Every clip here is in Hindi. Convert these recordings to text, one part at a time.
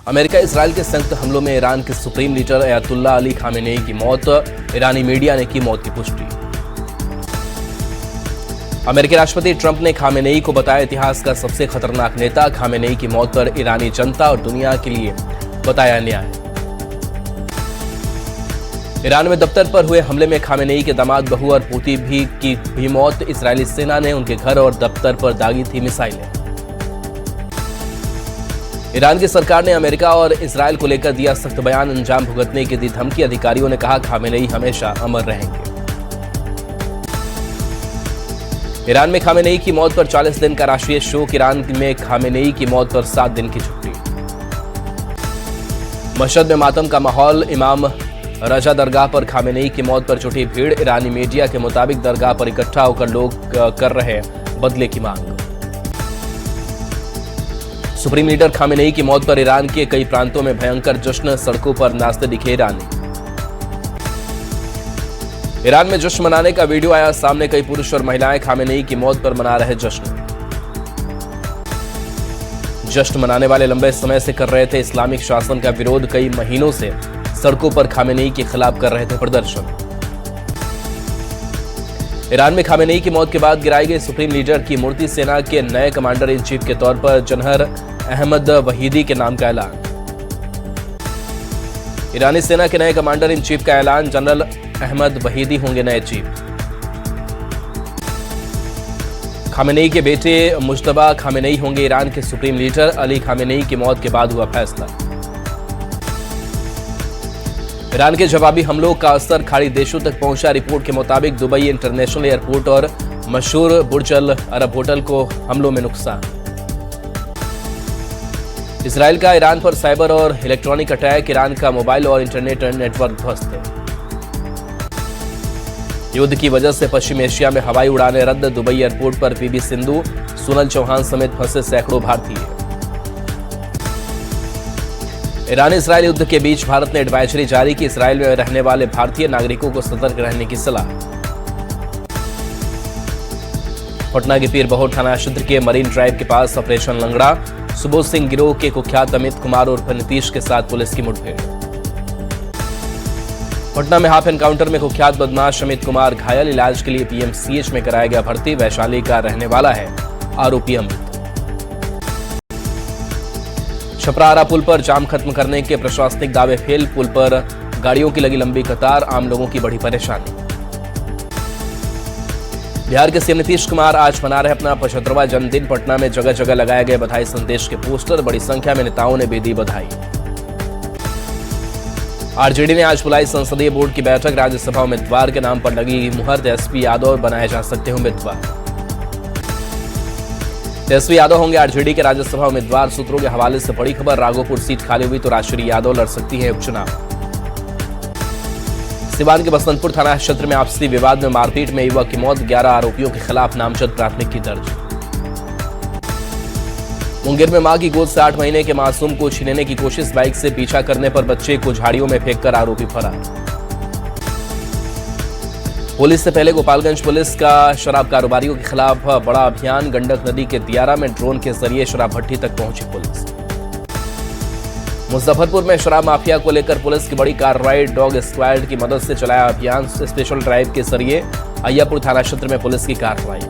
अमेरिका इसराइल के संयुक्त हमलों में ईरान के सुप्रीम लीडर अयतुल्ला अली खामेनेई की मौत। ईरानी मीडिया ने की मौत की पुष्टि। अमेरिकी राष्ट्रपति ट्रंप ने खामेनेई को बताया इतिहास का सबसे खतरनाक नेता। खामेनेई की मौत पर ईरानी जनता और दुनिया के लिए बताया अन्याय। ईरान में दफ्तर पर हुए हमले में खामेनेई के दामाद, बहू और पोती की भी मौत। इस्राएली सेना ने उनके घर और दफ्तर पर दागी थी मिसाइलें। ईरान की सरकार ने अमेरिका और इस्राएल को लेकर दिया सख्त बयान, अंजाम भुगतने की दी धमकी। अधिकारियों ने कहा खामेनेई हमेशा अमर रहेंगे। ईरान में खामेनेई की मौत पर 40 दिन का राष्ट्रीय शोक। ईरान में खामेनेई की मौत पर 7 दिन की छुट्टी। मशहद में मातम का माहौल। इमाम रजा दरगाह पर खामेनेई की मौत पर जुटी भीड़। ईरानी मीडिया के मुताबिक दरगाह पर इकट्ठा होकर लोग कर रहे बदले की मांग। सुप्रीम लीडर खामेनेई की मौत पर ईरान के कई प्रांतों में भयंकर जश्न। सड़कों पर नाचते दिखे ईरानी। ईरान में जश्न मनाने का वीडियो आया सामने। कई पुरुष और महिलाएं खामेनेई की मौत पर मना रहे जश्न। जश्न मनाने वाले लंबे समय से कर रहे थे इस्लामिक शासन का विरोध। कई महीनों से सड़कों पर खामेनेई के खिलाफ कर रहे थे प्रदर्शन। ईरान में खामेनेई की मौत के बाद गिराई गई सुप्रीम लीडर की मूर्ति। सेना के नए कमांडर इन चीफ के तौर पर जनरल अहमद वहीदी के नाम का ऐलान। ईरानी सेना के नए कमांडर इन चीफ का ऐलान। जनरल अहमद वहीदी होंगे नए चीफ। खामेनेई के बेटे मुज्तबा खामेनेई होंगे ईरान के सुप्रीम लीडर। अली खामेनेई की मौत के बाद हुआ फैसला। ईरान के जवाबी हमलों का असर खाड़ी देशों तक पहुंचा। रिपोर्ट के मुताबिक दुबई इंटरनेशनल एयरपोर्ट और मशहूर बुर्ज अल अरब होटल को हमलों में नुकसान। इसराइल का ईरान पर साइबर और इलेक्ट्रॉनिक अटैक। ईरान का मोबाइल और इंटरनेट नेटवर्क ध्वस्त। युद्ध की वजह से पश्चिम एशिया में हवाई उड़ानें रद्द। दुबई एयरपोर्ट पर पीवी सिंधु, सोनल चौहान समेत फंसे सैकड़ों भारतीय। ईरान इसराइल युद्ध के बीच भारत ने एडवाइजरी जारी की। इसराइल में रहने वाले भारतीय नागरिकों को सतर्क रहने की सलाह। पटना के पीर बहोर थाना क्षेत्र के मरीन ड्राइव के पास ऑपरेशन लंगड़ा। सुबोध सिंह गिरोह के कुख्यात अमित कुमार उर्फ नीतीश के साथ पुलिस की मुठभेड़। पटना में हाफ एनकाउंटर में कुख्यात बदमाश अमित कुमार घायल। इलाज के लिए पीएमसीएच में कराया गया भर्ती। वैशाली का रहने वाला है आरोपी अमित। छपरा पुल पर जाम खत्म करने के प्रशासनिक दावे फेल। पुल पर गाड़ियों की लगी लंबी कतार। आम लोगों की बड़ी परेशानी। बिहार के सीएम नीतीश कुमार आज मना रहे अपना 75वां जन्मदिन। पटना में जगह जगह लगाए गए बधाई संदेश के पोस्टर। बड़ी संख्या में नेताओं ने भी दी बधाई। आरजेडी ने आज बुलाई संसदीय बोर्ड की बैठक। राज्यसभा उम्मीदवार के नाम पर लगी मुहर। तेजस्वी यादव बनाए जा सकते हैं उम्मीदवार। तेजस्वी यादव होंगे आरजेडी के राज्यसभा उम्मीदवार। सूत्रों के हवाले से बड़ी खबर। राघोपुर सीट खाली हुई तो राजश्री यादव लड़ सकती है उपचुनाव। सिवान के बसंतपुर थाना क्षेत्र में आपसी विवाद में मारपीट में युवक की मौत। 11 आरोपियों के खिलाफ नामजद प्राथमिकी दर्ज। मुंगेर में मां की गोद से 8 महीने के मासूम को छीनने की कोशिश। बाइक से पीछा करने पर बच्चे को झाड़ियों में फेंककर आरोपी फरार। पुलिस से पहले गोपालगंज पुलिस का शराब कारोबारियों के खिलाफ बड़ा अभियान। गंडक नदी के दियारा में ड्रोन के जरिए शराब भट्टी तक पहुंची पुलिस। मुजफ्फरपुर में शराब माफिया को लेकर पुलिस की बड़ी कार्रवाई। डॉग स्क्वाड की मदद से चलाया अभियान। स्पेशल ड्राइव के जरिए अय्यापुर थाना क्षेत्र में पुलिस की कार्रवाई।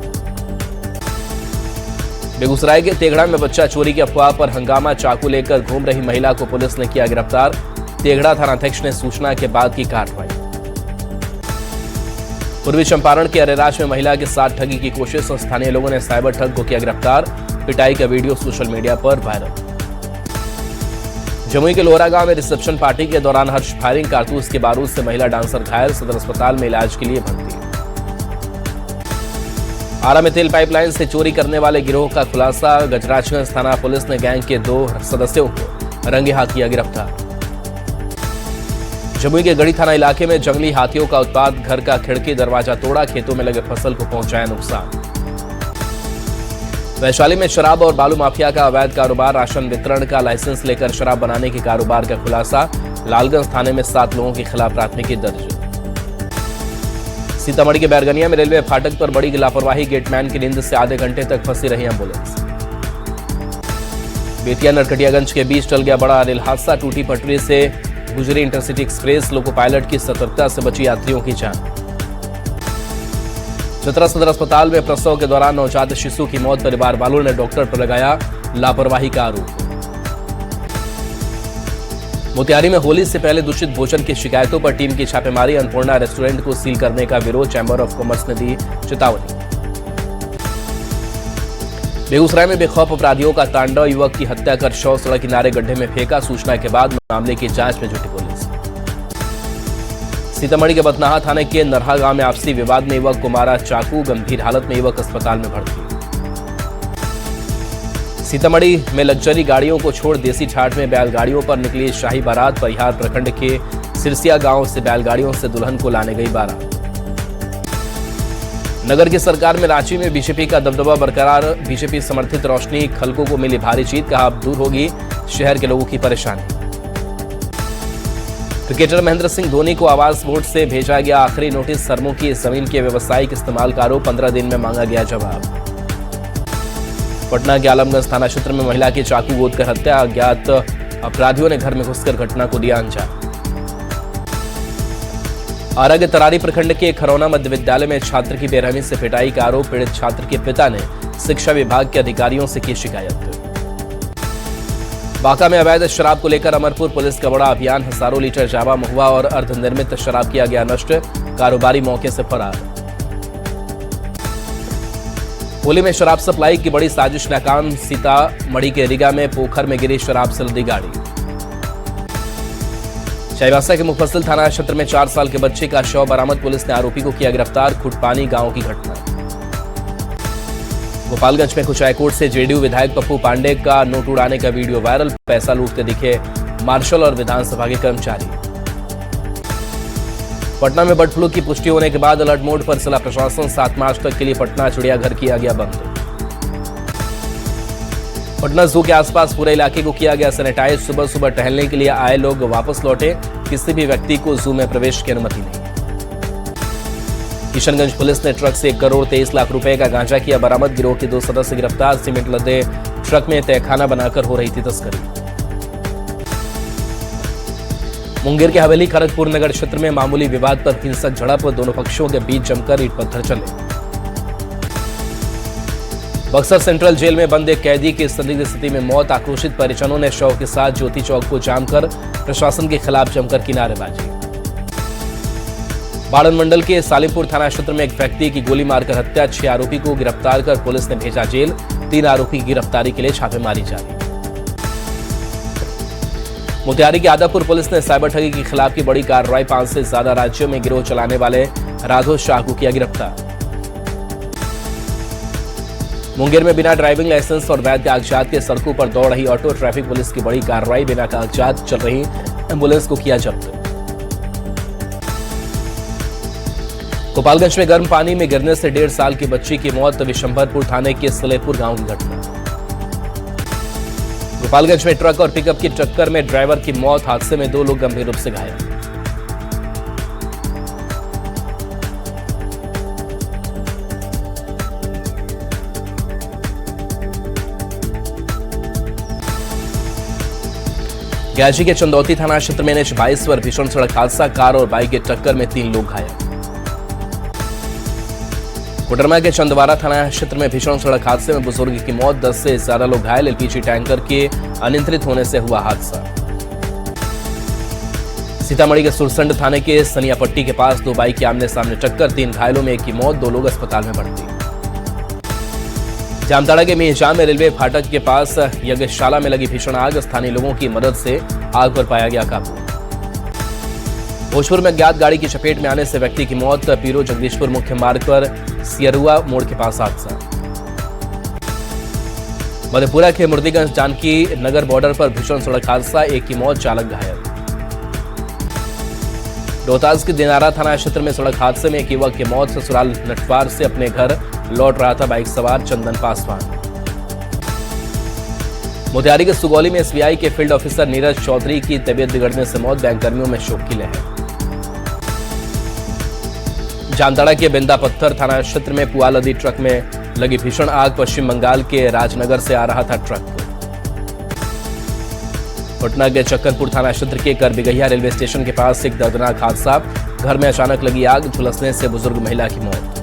बेगूसराय के तेघड़ा में बच्चा चोरी की अफवाह पर हंगामा। चाकू लेकर घूम रही महिला को पुलिस ने किया गिरफ्तार। तेघड़ा थानाध्यक्ष ने सूचना के बाद की कार्रवाई। पूर्वी चंपारण के अरेराज में महिला के साथ ठगी की कोशिश। स्थानीय लोगों ने साइबर ठग को किया गिरफ्तार। पिटाई का वीडियो सोशल मीडिया पर वायरल। जमुई के लोहरा गांव में रिसेप्शन पार्टी के दौरान हर्ष फायरिंग। कारतूस के बारूद से महिला डांसर घायल। सदर अस्पताल में इलाज के लिए भर्ती। आरा में तेल पाइपलाइन से चोरी करने वाले गिरोह का खुलासा। गजराजगंज थाना पुलिस ने गैंग के 2 सदस्यों को रंगे हाथ किया गिरफ्तार। जमुई के गढ़ी थाना इलाके में जंगली हाथियों का उत्पात। घर का खिड़की दरवाजा तोड़ा। खेतों में लगे फसल को पहुंचाया नुकसान। वैशाली में शराब और बालू माफिया का अवैध कारोबार। राशन वितरण का लाइसेंस लेकर शराब बनाने के कारोबार का खुलासा। लालगंज थाने में 7 लोगों के खिलाफ प्राथमिकी दर्ज। सीतामढ़ी के बैरगनिया में रेलवे फाटक पर बड़ी लापरवाही। गेटमैन की नींद से आधे घंटे तक फंसी रही एंबुलेंस। बेतिया नरकटियागंज के बीच टल गया बड़ा रेल हादसा। टूटी पटरी से गुजरी इंटरसिटी एक्सप्रेस। लोको पायलट की सतर्कता से बची यात्रियों की जान। चतरा सदर अस्पताल में प्रसव के दौरान नवजात शिशु की मौत। परिवार वालों ने डॉक्टर पर लगाया लापरवाही का आरोप। मोतिहारी में होली से पहले दूषित भोजन की शिकायतों पर टीम की छापेमारी। अन्नपूर्णा रेस्टोरेंट को सील करने का विरोध। चैंबर ऑफ कॉमर्स ने दी चेतावनी। बेगूसराय में बेखौफ अपराधियों का तांडव। युवक की हत्या कर शव सड़क किनारे गड्ढे में फेंका। सूचना के बाद मामले की जांच में जुटी पुलिस। सीतामढ़ी के बथनाहा थाने के नरहा गांव में आपसी विवाद में युवक को मारा चाकू। गंभीर हालत में युवक अस्पताल में भर्ती। सीतामढ़ी में लग्जरी गाड़ियों को छोड़ देसी ठाठ में बैलगाड़ियों पर निकली शाही बारात। परिहार प्रखंड के सिरसिया गांव से बैलगाड़ियों से दुल्हन को लाने गई बारात। नगर की सरकार में रांची में बीजेपी का दबदबा बरकरार। बीजेपी समर्थित रोशनी खलको को मिली भारी जीत। कहा अब दूर होगी शहर के लोगों की परेशानी। क्रिकेटर महेंद्र सिंह धोनी को आवास बोर्ड से भेजा गया आखिरी नोटिस। सरमों की जमीन के व्यावसायिक इस्तेमाल का आरोप। 15 दिन में मांगा गया जवाब। पटना के आलमगंज थाना क्षेत्र में महिला की चाकू गोदकर हत्या। अज्ञात अपराधियों ने घर में घुसकर घटना को दिया अंजाम। आरा के तरारी प्रखंड के खरौना मध्य विद्यालय में छात्र की बेरहमी से पिटाई का आरोप। पीड़ित छात्र के पिता ने शिक्षा विभाग के अधिकारियों से की शिकायत। बांका में अवैध शराब को लेकर अमरपुर पुलिस का बड़ा अभियान। हजारों लीटर जावा, महुआ और अर्धनिर्मित शराब किया गया नष्ट। कारोबारी मौके से फरार। होली में शराब सप्लाई की बड़ी साजिश नाकाम। सीतामढ़ी के रीगा में पोखर में गिरी शराब से लदी गाड़ी। चाईबासा के मुफस्सिल थाना क्षेत्र में 4 साल के बच्चे का शव बरामद। पुलिस ने आरोपी को किया गिरफ्तार। खुटपानी गांव की घटना। गोपालगंज में कुचायकोट से जेडीयू विधायक पप्पू पांडे का नोट उड़ाने का वीडियो वायरल। पैसा लूटते दिखे मार्शल और विधानसभा के कर्मचारी। पटना में बर्ड फ्लू की पुष्टि होने के बाद अलर्ट मोड पर जिला प्रशासन। 7 मार्च तक के लिए पटना चिड़ियाघर किया गया बंद। पटना जू के आसपास पूरे इलाके को किया गया सैनिटाइज। सुबह सुबह टहलने के लिए आए लोग वापस लौटे। किसी भी व्यक्ति को जू में प्रवेश की अनुमति नहीं। किशनगंज पुलिस ने ट्रक से 1 करोड़ 23 लाख रुपए का गांजा किया बरामद। गिरोह के 2 सदस्य गिरफ्तार। सीमेंट लदे ट्रक में तहखाना बनाकर हो रही थी तस्करी। मुंगेर के हवेली खड़गपुर नगर क्षेत्र में मामूली विवाद पर हिंसक झड़प। दोनों पक्षों के बीच जमकर ईंट पत्थर चले। बक्सर सेंट्रल जेल में बंद एक कैदी की संदिग्ध स्थिति में मौत। आक्रोशित परिजनों ने शव के साथ ज्योति चौक को जाम कर प्रशासन के खिलाफ जमकर किनारेबाजी। बाड़न मंडल के सालिमपुर थाना क्षेत्र में एक व्यक्ति की गोली मारकर हत्या। 6 आरोपी को गिरफ्तार कर पुलिस ने भेजा जेल। 3 आरोपी की गिरफ्तारी के लिए छापेमारी जारी। मोतिहारी की आदापुर पुलिस ने साइबर ठगी के खिलाफ की बड़ी कार्रवाई। 5 से ज्यादा राज्यों में गिरोह चलाने वाले राघव शाह को किया गिरफ्तार। मुंगेर में बिना ड्राइविंग लाइसेंस और वैध कागजात के सड़कों पर दौड़ रही ऑटो। ट्रैफिक पुलिस की बड़ी कार्रवाई। बिना कागजात चल रही एम्बुलेंस को किया जब्त। गोपालगंज में गर्म पानी में गिरने से 1.5 साल की बच्ची की मौत। विशंभरपुर थाने के सलेपुर गांव की घटना। गोपालगंज में ट्रक और पिकअप की टक्कर में ड्राइवर की मौत। हादसे में 2 लोग गंभीर रूप से घायल। ग्याजी के चंदौती थाना क्षेत्र में NH-22 पर भीषण सड़क हादसा। कार और बाइक की टक्कर में 3 लोग घायल। कोडरमा के चंदवारा थाना क्षेत्र में भीषण सड़क हादसे में बुजुर्ग की मौत। 10 से ज्यादा लोग घायल। एलपीजी टैंकर के अनियंत्रित होने से हुआ हादसा। सीतामढ़ी के सुरसंड थाने के सनियापट्टी के पास 2 बाइक की आमने सामने टक्कर। 3 घायलों में 1 की मौत। 2 लोग अस्पताल में भर्ती। जामताड़ा के मिहिजाम में रेलवे फाटक के पास यज्ञशाला में लगी भीषण आग। स्थानीय लोगों की मदद से आग पर पाया गया काबू। भोजपुर में अज्ञात गाड़ी की चपेट में आने से व्यक्ति की मौत। पीरो जगदीशपुर मुख्य मार्ग पर सियरुआ मोड़ के पास हादसा। मधेपुरा के मुर्दीगंज जानकी नगर बॉर्डर पर भीषण सड़क हादसा। 1 की मौत, चालक घायल। रोहतास के दिनारा थाना क्षेत्र में सड़क हादसे में 1 युवक की मौत। ससुराल नटवार से अपने घर लौट रहा था बाइक सवार चंदन पासवान। मोतिहारी के सुगौली में SBI के फील्ड ऑफिसर नीरज चौधरी की तबीयत बिगड़ने से मौत। बैंककर्मियों में शोक की लहर। जामताड़ा के बिंदा पत्थर थाना क्षेत्र में पुआलदी ट्रक में लगी भीषण आग। पश्चिम बंगाल के राजनगर से आ रहा था ट्रक। पटना के चक्करपुर थाना क्षेत्र के करबिगहिया रेलवे स्टेशन के पास एक दर्दनाक हादसा। घर में अचानक लगी आग, झुलसने से बुजुर्ग महिला की मौत।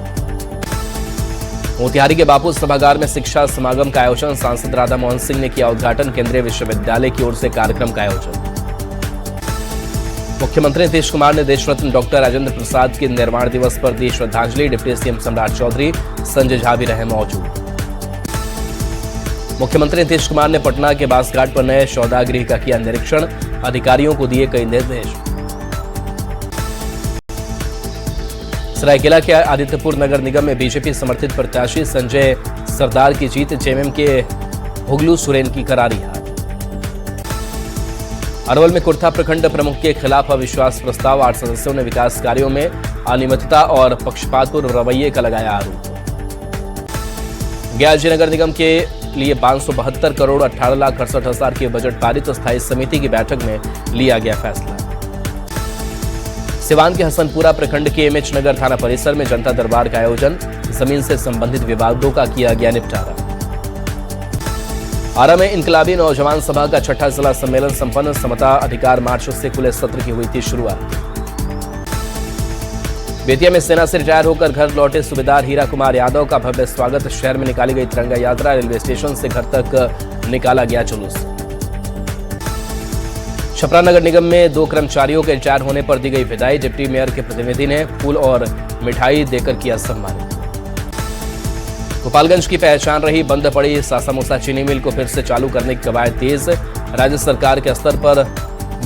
मोतिहारी के बापू सभागार में शिक्षा समागम का आयोजन। सांसद राधा मोहन सिंह ने किया उद्घाटन। केंद्रीय विश्वविद्यालय की ओर से कार्यक्रम का आयोजन। मुख्यमंत्री नीतीश कुमार ने देशरत्न डॉक्टर राजेंद्र प्रसाद के निर्वाण दिवस पर दी श्रद्धांजलि। डिप्टी सीएम सम्राट चौधरी, संजय झा भी रहे मौजूद। मुख्यमंत्री नीतीश कुमार ने पटना के बासघाट पर नए सौदागृह का किया निरीक्षण। अधिकारियों को दिए कई निर्देश। सरायकेला के आदित्यपुर नगर निगम में बीजेपी समर्थित प्रत्याशी संजय सरदार की जीत। जेएमएम के हुगलू सुरेन की करारी हार। अरवल में कुर्था प्रखंड प्रमुख के खिलाफ अविश्वास प्रस्ताव। 8 सदस्यों ने विकास कार्यों में अनियमितता और पक्षपातपूर्ण रवैये का लगाया आरोप। गया नगर निगम के लिए 572 करोड़ 18,68,000 के बजट पारित। स्थायी समिति की बैठक में लिया गया फैसला। सिवान के हसनपुरा प्रखंड के एमएच नगर थाना परिसर में जनता दरबार का आयोजन। जमीन से संबंधित विवादों का किया गया निपटारा। आरा में इनकलाबी नौजवान सभा का 6ठा जिला सम्मेलन संपन्न। समता अधिकार मार्च से खुले सत्र की हुई थी शुरुआत। बेतिया में सेना से रिटायर होकर घर लौटे सूबेदार हीरा कुमार यादव का भव्य स्वागत। शहर में निकाली गई तिरंगा यात्रा। रेलवे स्टेशन से घर तक निकाला गया जुलूस। छपरा नगर निगम में 2 कर्मचारियों के रिटायर होने पर दी गई विदाई। डिप्टी मेयर के प्रतिनिधि ने फूल और मिठाई देकर किया सम्मानित। गोपालगंज की पहचान रही बंद पड़ी सासामूसा चीनी मिल को फिर से चालू करने की कवायद तेज। राज्य सरकार के स्तर पर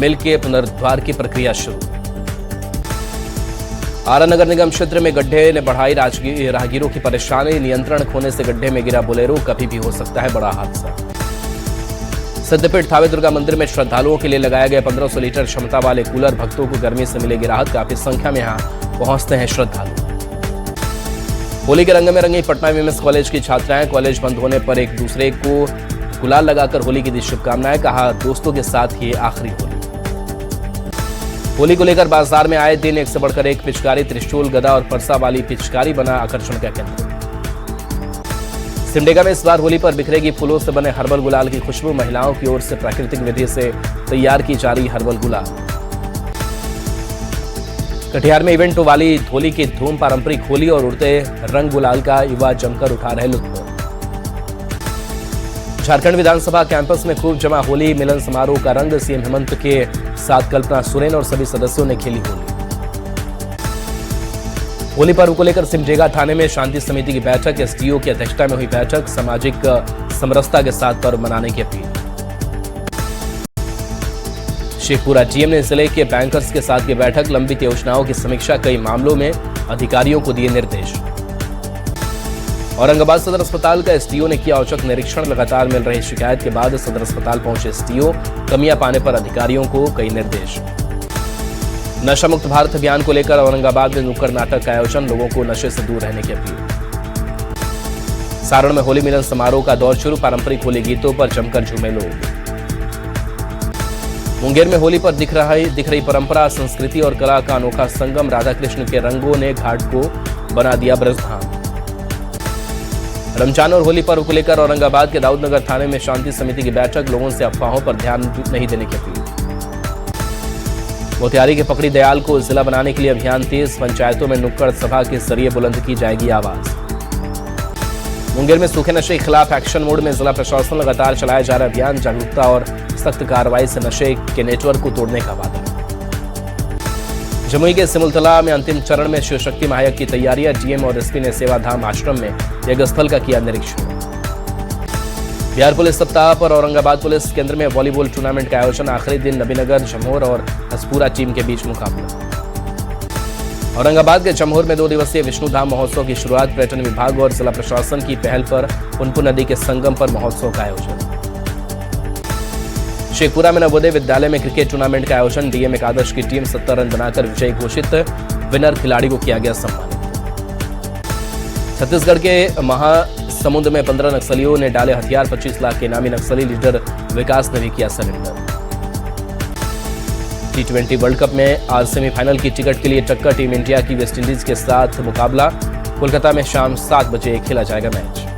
मिल के पुनरुद्धार की प्रक्रिया शुरू। आरा नगर निगम क्षेत्र में गड्ढे ने बढ़ाई राहगीरों की परेशानी। नियंत्रण खोने से गड्ढे में गिरा बोलेरो। कभी भी हो सकता है बड़ा हादसा। सिद्धपीठ थावे दुर्गा मंदिर में श्रद्धालुओं के लिए लगाया गया 1500 लीटर क्षमता वाले कूलर। भक्तों को गर्मी से मिलेगी राहत। काफी संख्या में यहां पहुंचते हैं श्रद्धालु। होली के रंग में रंगी पटना वीएमएस कॉलेज की छात्राएं। कॉलेज बंद होने पर एक दूसरे को गुलाल लगाकर होली की दी शुभकामनाएं। कहा दोस्तों के साथ ये आखिरी होली। होली को लेकर बाजार में आए दिन एक से बढ़कर एक पिचकारी। त्रिशूल, गदा और परसा वाली पिचकारी बना आकर्षण का केंद्र। सिमडेगा में इस बार होली पर बिखरेगी फूलों से बने हर्बल गुलाल की खुशबू। महिलाओं की ओर से प्राकृतिक विधि से तैयार की जा रही हर्बल गुलाल। कटिहार में इवेंट वाली होली की धूम। पारंपरिक होली और उड़ते रंग गुलाल का युवा जमकर उठा रहे लुत्फ। झारखंड विधानसभा कैंपस में खूब जमा होली मिलन समारोह का रंग। सीएम हेमंत के साथ कल्पना सोरेन और सभी सदस्यों ने खेली होली। होली पर्व को लेकर सिमडेगा थाने में शांति समिति की बैठक। एसडीओ की अध्यक्षता में हुई बैठक। सामाजिक समरसता के साथ पर्व मनाने की अपील। शेखपुरा डीएम ने जिले के बैंकर्स के साथ की बैठक। लंबित योजनाओं की समीक्षा। कई मामलों में अधिकारियों को दिए निर्देश। औरंगाबाद सदर अस्पताल का एसडीओ ने किया औचक निरीक्षण। लगातार मिल रही शिकायत के बाद सदर अस्पताल पहुंचे एसडीओ। कमियां पाने पर अधिकारियों को कई निर्देश। नशा मुक्त भारत अभियान को लेकर औरंगाबाद में नुक्कड़ नाटक का आयोजन। लोगों को नशे से दूर रहने की अपील। सारण में होली मिलन समारोह का दौर शुरू। पारंपरिक होली गीतों पर जमकर झूमे लोग। मुंगेर में होली पर दिख रही परंपरा, संस्कृति और कला का अनोखा संगम। राधा कृष्ण के रंगों ने घाट को बना दिया ब्रजधाम। रमजान और होली पर्व को लेकर औरंगाबाद के दाऊदनगर थाने में शांति समिति की बैठक। लोगों से अफवाहों पर ध्यान नहीं देने की अपील। मोतिहारी के पकड़ी दयाल को जिला बनाने के लिए अभियान तेज। पंचायतों में नुक्कड़ सभा के जरिए बुलंद की जाएगी आवाज। मुंगेर में सूखे नशे के खिलाफ एक्शन मोड में जिला प्रशासन लगातार चलाया जा रहा अभियान। जागरूकता और सख्त कार्रवाई से नशे के नेटवर्क को तोड़ने का वादा। जमुई के सिमुलतला में अंतिम चरण में शिव शक्ति महायज्ञ की तैयारियां। डीएम और एसपी ने सेवाधाम आश्रम में यज्ञस्थल का किया निरीक्षण। बिहार पुलिस सप्ताह पर औरंगाबाद पुलिस केंद्र में वॉलीबॉल टूर्नामेंट का आयोजन। आखिरी दिन नबीनगर, जमोर और हसपुरा टीम के बीच मुकाबला। औरंगाबाद के जमोर में 2 दिवसीय विष्णुधाम महोत्सव की शुरुआत। पर्यटन विभाग और जिला प्रशासन की पहल पर पुनपुन नदी के संगम पर महोत्सव का आयोजन। शेखपुरा में नवोदय विद्यालय में क्रिकेट टूर्नामेंट का आयोजन। डीएम एकादश की टीम 70 रन बनाकर विजयी घोषित। विनर खिलाड़ी को किया गया सम्मानित। छत्तीसगढ़ के महासमुंद में 15 नक्सलियों ने डाले हथियार। 25 लाख के इनामी नक्सली लीडर विकास ने भी किया सरेंडर। T20 वर्ल्ड कप में आज सेमीफाइनल की टिकट के लिए टक्कर। टीम इंडिया की वेस्टइंडीज के साथ मुकाबला। कोलकाता में शाम 7 बजे खेला जाएगा मैच।